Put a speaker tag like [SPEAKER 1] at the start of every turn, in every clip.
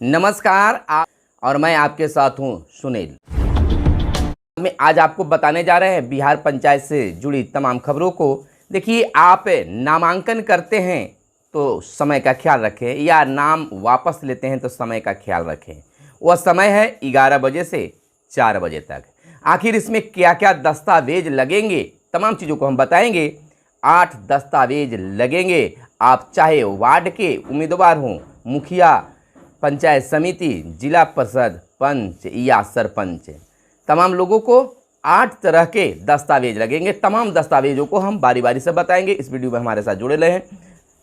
[SPEAKER 1] नमस्कार और मैं आपके साथ हूं सुनील। मैं आज आपको बताने जा रहे हैं बिहार पंचायत से जुड़ी तमाम खबरों को। देखिए, आप नामांकन करते हैं तो समय का ख्याल रखें, या नाम वापस लेते हैं तो समय का ख्याल रखें। वह समय है 11 बजे से 4 बजे तक। आखिर इसमें क्या क्या दस्तावेज लगेंगे, तमाम चीज़ों को हम बताएंगे। 8 दस्तावेज लगेंगे। आप चाहे वार्ड के उम्मीदवार हों, मुखिया, पंचायत समिति, जिला परिषद, पंच या सरपंच, तमाम लोगों को 8 तरह के दस्तावेज लगेंगे। तमाम दस्तावेजों को हम बारी बारी से बताएंगे। इस वीडियो में हमारे साथ जुड़े रहें।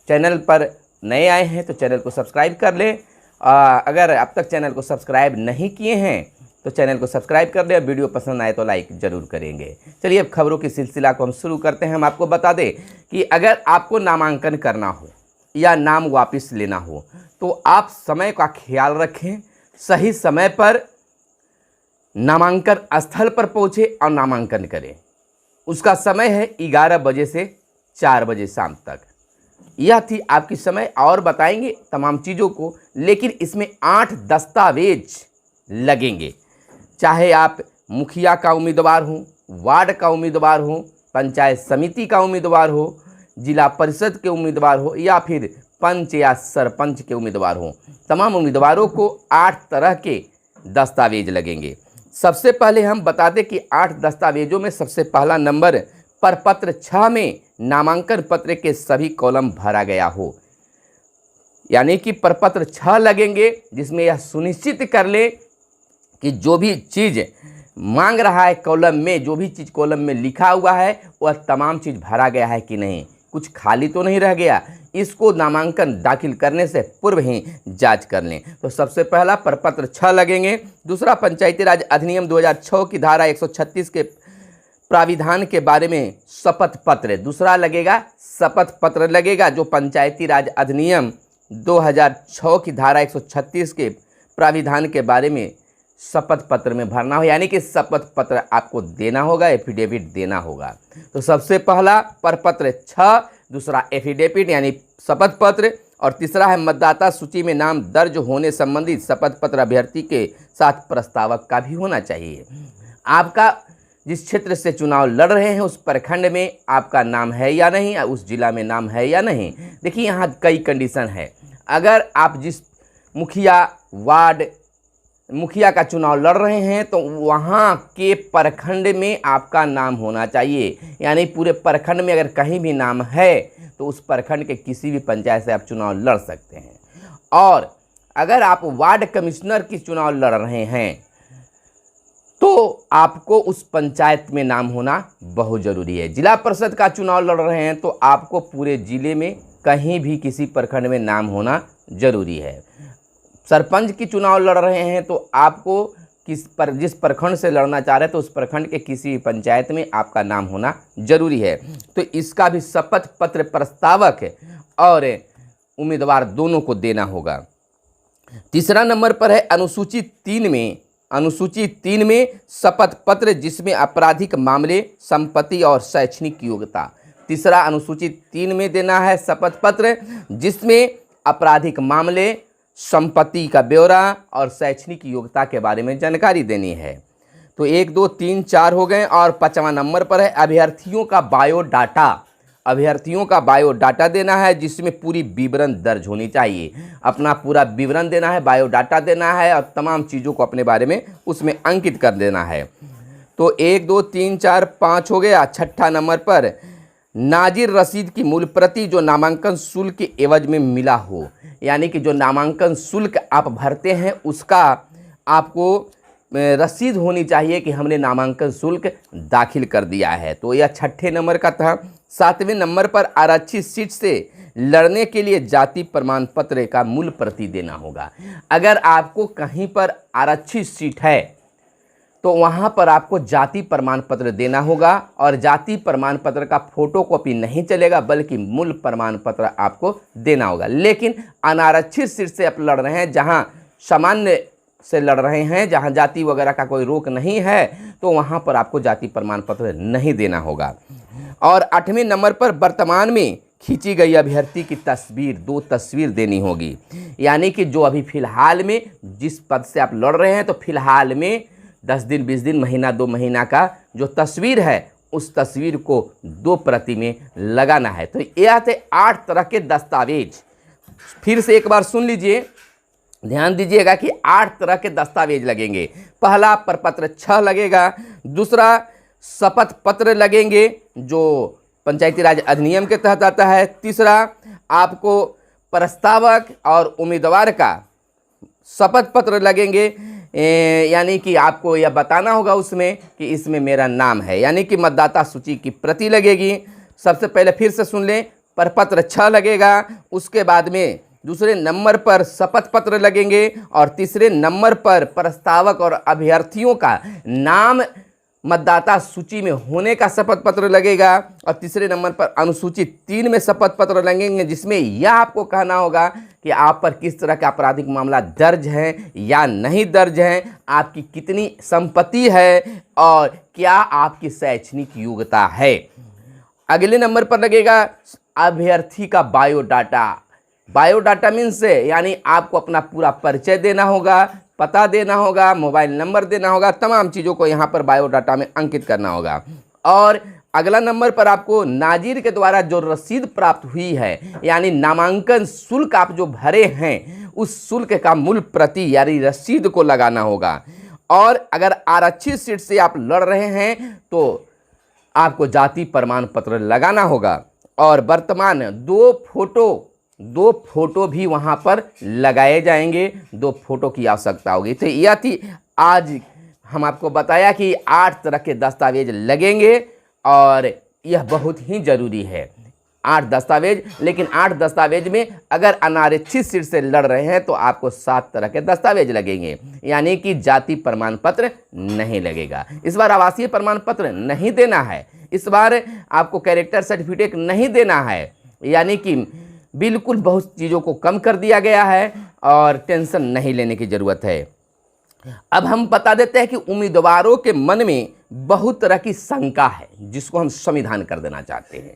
[SPEAKER 1] चैनल पर नए आए हैं तो चैनल को सब्सक्राइब कर लें। अगर अब तक चैनल को सब्सक्राइब नहीं किए हैं तो चैनल को सब्सक्राइब कर लें। वीडियो पसंद आए तो लाइक ज़रूर करेंगे। चलिए, अब खबरों की सिलसिला को हम शुरू करते हैं। हम आपको बता दें कि अगर आपको नामांकन करना हो या नाम वापस लेना हो तो आप समय का ख्याल रखें। सही समय पर नामांकन स्थल पर पहुँचे और नामांकन करें। उसका समय है 11 बजे से 4 बजे शाम तक। यह थी आपकी समय, और बताएंगे तमाम चीज़ों को। लेकिन इसमें 8 दस्तावेज लगेंगे। चाहे आप मुखिया का उम्मीदवार हो, वार्ड का उम्मीदवार हो, पंचायत समिति का उम्मीदवार हो, जिला परिषद के उम्मीदवार हो, या फिर पंच या सरपंच के उम्मीदवार हो, तमाम उम्मीदवारों को 8 तरह के दस्तावेज लगेंगे। सबसे पहले हम बता दें कि 8 दस्तावेजों में सबसे पहला नंबर प्रपत्र 6 में नामांकन पत्र के सभी कॉलम भरा गया हो। यानी कि प्रपत्र 6 लगेंगे, जिसमें यह सुनिश्चित कर ले कि जो भी चीज़ मांग रहा है कॉलम में, जो भी चीज़ कॉलम में लिखा हुआ है वह तमाम चीज़ भरा गया है कि नहीं, कुछ खाली तो नहीं रह गया। इसको नामांकन दाखिल करने से पूर्व ही जांच कर लें। तो सबसे पहला प्रपत्र 6 लगेंगे। दूसरा, पंचायती राज अधिनियम 2006 की धारा 136 के प्राविधान के बारे में शपथ पत्र दूसरा लगेगा। शपथ पत्र लगेगा जो पंचायती राज अधिनियम 2006 की धारा 136 के प्राविधान के बारे में शपथ पत्र में भरना हो, यानी कि शपथ पत्र आपको देना होगा, एफिडेविट देना होगा। तो सबसे पहला प्रपत्र 6, दूसरा एफिडेविट यानी शपथ पत्र, और तीसरा है मतदाता सूची में नाम दर्ज होने संबंधी शपथ पत्र अभ्यर्थी के साथ प्रस्तावक का भी होना चाहिए। आपका जिस क्षेत्र से चुनाव लड़ रहे हैं उस प्रखंड में आपका नाम है या नहीं, उस जिला में नाम है या नहीं। देखिए, यहाँ कई कंडीशन है। अगर आप जिस मुखिया का चुनाव लड़ रहे हैं तो वहाँ के प्रखंड में आपका नाम होना चाहिए। यानी पूरे प्रखंड में अगर कहीं भी नाम है तो उस प्रखंड के किसी भी पंचायत से आप चुनाव लड़ सकते हैं। और अगर आप वार्ड कमिश्नर की चुनाव लड़ रहे हैं तो आपको उस पंचायत में नाम होना बहुत ज़रूरी है। जिला परिषद का चुनाव लड़ रहे हैं तो आपको पूरे ज़िले में कहीं भी किसी प्रखंड में नाम होना ज़रूरी है। सरपंच की चुनाव लड़ रहे हैं तो आपको जिस प्रखंड से लड़ना चाह रहे हैं तो उस प्रखंड के किसी भी पंचायत में आपका नाम होना जरूरी है। तो इसका भी शपथ पत्र प्रस्तावक और उम्मीदवार दोनों को देना होगा। तीसरा नंबर पर है अनुसूची 3 में शपथ पत्र जिसमें आपराधिक मामले, संपत्ति और शैक्षणिक योग्यता। तीसरा, अनुसूची 3 में देना है शपथ पत्र जिसमें आपराधिक मामले, संपत्ति का ब्यौरा और शैक्षणिक योग्यता के बारे में जानकारी देनी है। तो 1, 2, 3, 4 हो गए। और 5वां नंबर पर है अभ्यर्थियों का बायोडाटा देना है जिसमें पूरी विवरण दर्ज होनी चाहिए। अपना पूरा विवरण देना है, बायोडाटा देना है और तमाम चीज़ों को अपने बारे में उसमें अंकित कर देना है। तो 1, 2, 3, 4, 5 हो गया। 6ठा नंबर पर नाजिर रसीद की मूल प्रति जो नामांकन शुल्क के एवज में मिला हो। यानी कि जो नामांकन शुल्क आप भरते हैं उसका आपको रसीद होनी चाहिए कि हमने नामांकन शुल्क दाखिल कर दिया है। तो यह 6ठे नंबर का था। 7वें नंबर पर आरक्षित सीट से लड़ने के लिए जाति प्रमाण पत्र का मूल प्रति देना होगा। अगर आपको कहीं पर आरक्षित सीट है तो वहाँ पर आपको जाति प्रमाण पत्र देना होगा, और जाति प्रमाण पत्र का फोटोकॉपी नहीं चलेगा बल्कि मूल प्रमाण पत्र आपको देना होगा। लेकिन अनारक्षित सीट से आप लड़ रहे हैं, जहाँ सामान्य से लड़ रहे हैं, जहाँ जाति वगैरह का कोई रोक नहीं है, तो वहाँ पर आपको जाति प्रमाण पत्र नहीं देना होगा। और 8वें नंबर पर वर्तमान में खींची गई अभ्यर्थी की तस्वीर, 2 तस्वीर देनी होगी। यानी कि जो अभी फ़िलहाल में जिस पद से आप लड़ रहे हैं, तो फिलहाल में 10 दिन, 20 दिन, महीना, 2 महीना का जो तस्वीर है, उस तस्वीर को 2 प्रति में लगाना है। तो यह थे 8 तरह के दस्तावेज। फिर से एक बार सुन लीजिए, ध्यान दीजिएगा कि 8 तरह के दस्तावेज लगेंगे। पहला प्रपत्र 6 लगेगा, दूसरा शपथ पत्र लगेंगे जो पंचायती राज अधिनियम के तहत आता है, तीसरा आपको प्रस्तावक और उम्मीदवार का शपथ पत्र लगेंगे, यानी कि आपको यह बताना होगा उसमें कि इसमें मेरा नाम है, यानी कि मतदाता सूची की प्रति लगेगी। सबसे पहले फिर से सुन लें, प्रपत्र 6 लगेगा, उसके बाद में दूसरे नंबर पर शपथ पत्र लगेंगे और तीसरे नंबर पर प्रस्तावक और अभ्यर्थियों का नाम मतदाता सूची में होने का शपथ पत्र लगेगा और तीसरे नंबर पर अनुसूचित 3 में शपथ पत्र लगेंगे, जिसमें यह आपको कहना होगा कि आप पर किस तरह का आपराधिक मामला दर्ज है या नहीं दर्ज है, आपकी कितनी संपत्ति है और क्या आपकी शैक्षणिक योग्यता है। अगले नंबर पर लगेगा अभ्यर्थी का बायोडाटा। बायोडाटा मीन्स यानी आपको अपना पूरा परिचय देना होगा, पता देना होगा, मोबाइल नंबर देना होगा, तमाम चीज़ों को यहाँ पर बायोडाटा में अंकित करना होगा। और अगला नंबर पर आपको नाजिर के द्वारा जो रसीद प्राप्त हुई है, यानी नामांकन शुल्क आप जो भरे हैं, उस शुल्क का मूल प्रति यानी रसीद को लगाना होगा। और अगर आरक्षित सीट से आप लड़ रहे हैं तो आपको जाति प्रमाण पत्र लगाना होगा। और वर्तमान 2 फोटो भी वहाँ पर लगाए जाएंगे, 2 फोटो की आवश्यकता होगी। तो यह थी आज हम आपको बताया कि 8 तरह के दस्तावेज लगेंगे और यह बहुत ही ज़रूरी है। 8 दस्तावेज, लेकिन 8 दस्तावेज में अगर अनारक्षित सीट से लड़ रहे हैं तो आपको 7 तरह के दस्तावेज लगेंगे, यानी कि जाति प्रमाण पत्र नहीं लगेगा। इस बार आवासीय प्रमाण पत्र नहीं देना है, इस बार आपको कैरेक्टर सर्टिफिकेट नहीं देना है, यानी कि बिल्कुल बहुत चीज़ों को कम कर दिया गया है और टेंशन नहीं लेने की ज़रूरत है। अब हम बता देते हैं कि उम्मीदवारों के मन में बहुत तरह की शंका है, जिसको हम समाधान कर देना चाहते हैं।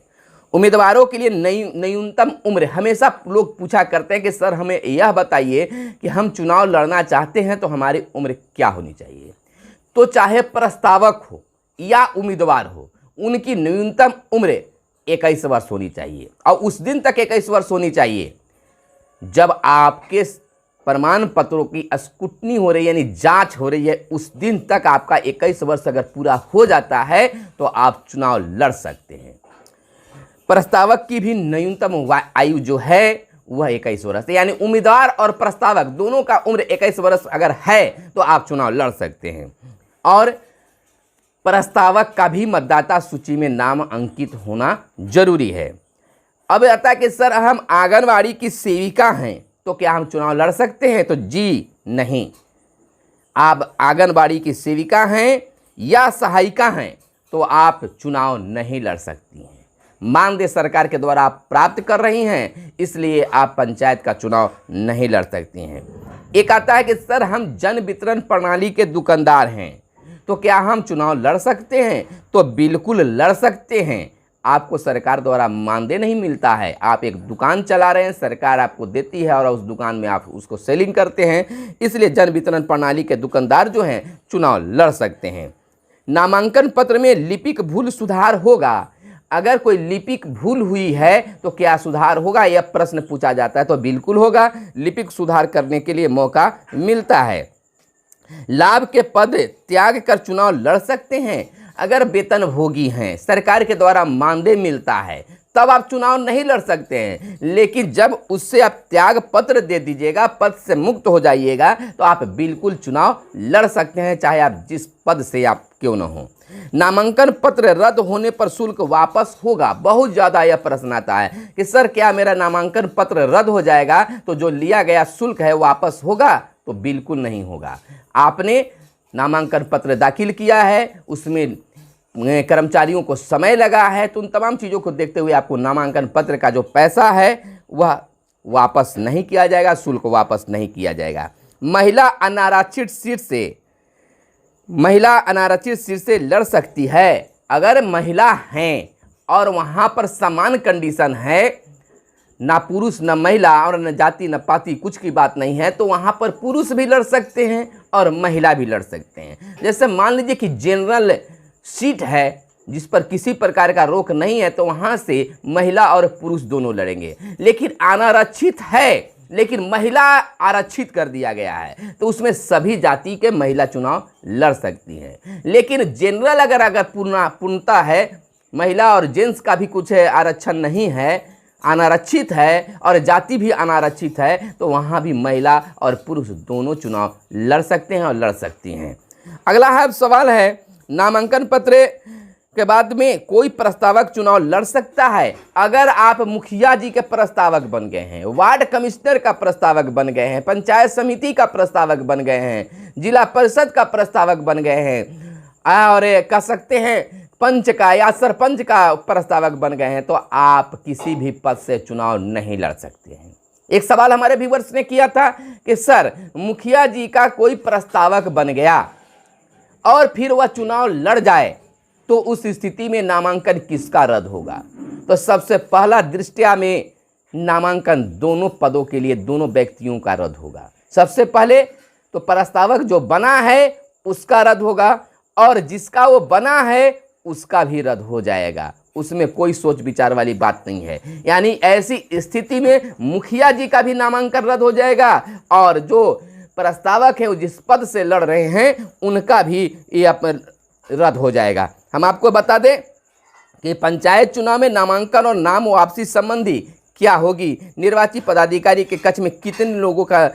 [SPEAKER 1] उम्मीदवारों के लिए न्यूनतम उम्र, हमेशा लोग पूछा करते हैं कि सर हमें यह बताइए कि हम चुनाव लड़ना चाहते हैं तो हमारी उम्र क्या होनी चाहिए। तो चाहे प्रस्तावक हो या उम्मीदवार हो, उनकी न्यूनतम उम्र 21 वर्ष होनी चाहिए और उस दिन तक 21 वर्ष होनी चाहिए जब आपके प्रमाण पत्रों की स्क्रूटनी हो रही है, यानी जांच हो रही है। उस दिन तक आपका 21 वर्ष अगर पूरा हो जाता है तो आप चुनाव लड़ सकते हैं। प्रस्तावक की भी न्यूनतम आयु जो है वह 21 वर्ष है, यानी उम्मीदवार और प्रस्तावक दोनों का उम्र 21 वर्ष अगर है तो आप चुनाव लड़ सकते हैं। और प्रस्तावक का भी मतदाता सूची में नाम अंकित होना जरूरी है। अब आता है कि सर हम आंगनवाड़ी की सेविका हैं तो क्या हम चुनाव लड़ सकते हैं? तो जी नहीं, आप आंगनवाड़ी की सेविका हैं या सहायिका हैं तो आप चुनाव नहीं लड़ सकती हैं। मानदेय सरकार के द्वारा आप प्राप्त कर रही हैं, इसलिए आप पंचायत का चुनाव नहीं लड़ सकती हैं। एक आता है कि सर हम जन वितरण प्रणाली के दुकानदार हैं तो क्या हम चुनाव लड़ सकते हैं? तो बिल्कुल लड़ सकते हैं। आपको सरकार द्वारा मानदेय नहीं मिलता है, आप एक दुकान चला रहे हैं, सरकार आपको देती है और उस दुकान में आप उसको सेलिंग करते हैं, इसलिए जन वितरण प्रणाली के दुकानदार जो हैं चुनाव लड़ सकते हैं। नामांकन पत्र में लिपिक भूल सुधार होगा। अगर कोई लिपिक भूल हुई है तो क्या सुधार होगा, यह प्रश्न पूछा जाता है। तो बिल्कुल होगा, लिपिक सुधार करने के लिए मौका मिलता है। लाभ के पद त्याग कर चुनाव लड़ सकते हैं। अगर वेतनभोगी हैं, सरकार के द्वारा मानदेय मिलता है, तब आप चुनाव नहीं लड़ सकते हैं। लेकिन जब उससे आप त्याग पत्र दे दीजिएगा, पद से मुक्त हो जाइएगा, तो आप बिल्कुल चुनाव लड़ सकते हैं, चाहे आप जिस पद से आप क्यों न हो। नामांकन पत्र रद्द होने पर शुल्क वापस होगा। बहुत ज़्यादा यह प्रश्न आता है कि सर क्या मेरा नामांकन पत्र रद्द हो जाएगा तो जो लिया गया शुल्क है वापस होगा? तो बिल्कुल नहीं होगा। आपने नामांकन पत्र दाखिल किया है, उसमें कर्मचारियों को समय लगा है, तो उन तमाम चीज़ों को देखते हुए आपको नामांकन पत्र का जो पैसा है वह वापस नहीं किया जाएगा, शुल्क वापस नहीं किया जाएगा। महिला अनारक्षित सीट से लड़ सकती है। अगर महिला हैं और वहाँ पर समान कंडीशन है ना पुरुष न महिला और न जाति न पाति, कुछ की बात नहीं है, तो वहाँ पर पुरुष भी लड़ सकते हैं और महिला भी लड़ सकते हैं। जैसे मान लीजिए कि जनरल सीट है जिस पर किसी प्रकार का रोक नहीं है, तो वहाँ से महिला और पुरुष दोनों लड़ेंगे। लेकिन अनारक्षित है, लेकिन महिला आरक्षित कर दिया गया है, तो उसमें सभी जाति के महिला चुनाव लड़ सकती हैं। लेकिन जनरल अगर पूर्णता है, महिला और जेंट्स का भी कुछ आरक्षण नहीं है, अनारक्षित है और जाति भी अनारक्षित है, तो वहाँ भी महिला और पुरुष दोनों चुनाव लड़ सकते हैं और लड़ सकती हैं। अगला सवाल है, नामांकन पत्र के बाद में कोई प्रस्तावक चुनाव लड़ सकता है? अगर आप मुखिया जी के प्रस्तावक बन गए हैं, वार्ड कमिश्नर का प्रस्तावक बन गए हैं, पंचायत समिति का प्रस्तावक बन गए हैं, जिला परिषद का प्रस्तावक बन गए हैं और कह सकते हैं पंच का या सरपंच का प्रस्तावक बन गए हैं, तो आप किसी भी पद से चुनाव नहीं लड़ सकते हैं। एक सवाल हमारे व्यूअर्स ने किया था कि सर, मुखिया जी का कोई प्रस्तावक बन गया और फिर वह चुनाव लड़ जाए, तो उस स्थिति में नामांकन किसका रद्द होगा? तो सबसे पहला दृष्टया में नामांकन दोनों पदों के लिए दोनों व्यक्तियों का रद्द होगा। सबसे पहले तो प्रस्तावक जो बना है उसका रद्द होगा और जिसका वो बना है उसका भी रद्द हो जाएगा, उसमें कोई सोच विचार वाली बात नहीं है। यानी ऐसी स्थिति में मुखिया जी का भी नामांकन रद्द हो जाएगा और जो प्रस्तावक है वो जिस पद से लड़ रहे हैं उनका भी ये रद्द हो जाएगा। हम आपको बता दें कि पंचायत चुनाव में नामांकन और नाम वापसी संबंधी क्या होगी, निर्वाचित पदाधिकारी के कक्ष में कितने लोगों का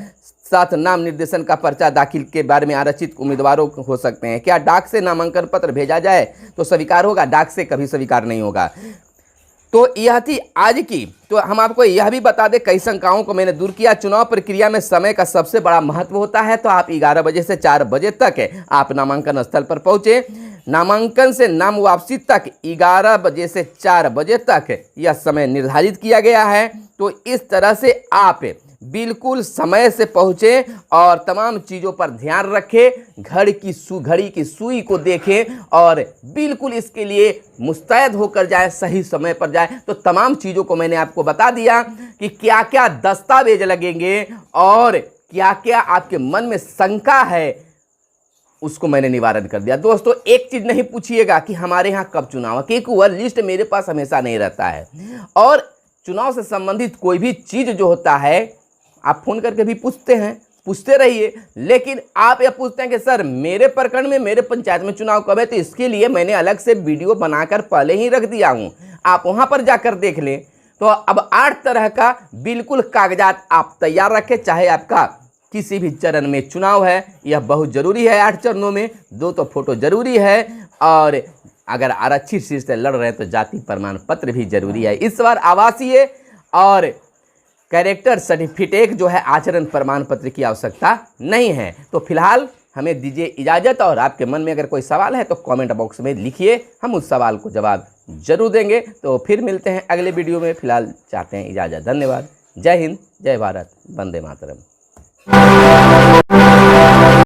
[SPEAKER 1] साथ नाम निर्देशन का पर्चा दाखिल के बारे में आरक्षित उम्मीदवारों हो सकते हैं, क्या डाक से नामांकन पत्र भेजा जाए तो स्वीकार होगा, डाक से कभी स्वीकार नहीं होगा। तो यह थी आज की। तो हम आपको यह भी बता दें, कई शंकाओं को मैंने दूर किया। चुनाव प्रक्रिया में समय का सबसे बड़ा महत्व होता है, तो आप 11 बजे से 4 बजे तक आप नामांकन स्थल पर पहुँचे। नामांकन से नाम वापसी तक 11 बजे से 4 बजे तक यह समय निर्धारित किया गया है। तो इस तरह से आप बिल्कुल समय से पहुँचे और तमाम चीज़ों पर ध्यान रखें, घड़ी की सुई को देखें और बिल्कुल इसके लिए मुस्तैद होकर जाए, सही समय पर जाए। तो तमाम चीज़ों को मैंने आपको बता दिया कि क्या क्या दस्तावेज लगेंगे और क्या क्या आपके मन में शंका है, उसको मैंने निवारण कर दिया। दोस्तों, एक चीज़ नहीं पूछिएगा कि हमारे यहाँ कब चुनाव है, क्योंकि वह लिस्ट मेरे पास हमेशा नहीं रहता है। और चुनाव से संबंधित कोई भी चीज़ जो होता है आप फ़ोन करके भी पूछते रहिए, लेकिन आप यह पूछते हैं कि सर मेरे प्रखंड में, मेरे पंचायत में चुनाव कब है, तो इसके लिए मैंने अलग से वीडियो बनाकर पहले ही रख दिया हूँ, आप वहाँ पर जाकर देख लें। तो अब 8 तरह का बिल्कुल कागजात आप तैयार रखें, चाहे आपका किसी भी चरण में चुनाव है, यह बहुत ज़रूरी है। 8 चरणों में 2 तो फोटो ज़रूरी है और अगर आरक्षित सीट से लड़ रहे हैं तो जाति प्रमाण पत्र भी जरूरी है। इस बार आवासीय और कैरेक्टर सर्टिफिकेट जो है आचरण प्रमाण पत्र की आवश्यकता नहीं है। तो फिलहाल हमें दीजिए इजाज़त, और आपके मन में अगर कोई सवाल है तो कमेंट बॉक्स में लिखिए, हम उस सवाल को जवाब जरूर देंगे। तो फिर मिलते हैं अगले वीडियो में, फिलहाल चाहते हैं इजाज़त। धन्यवाद। जय हिंद, जय भारत, वंदे मातरम।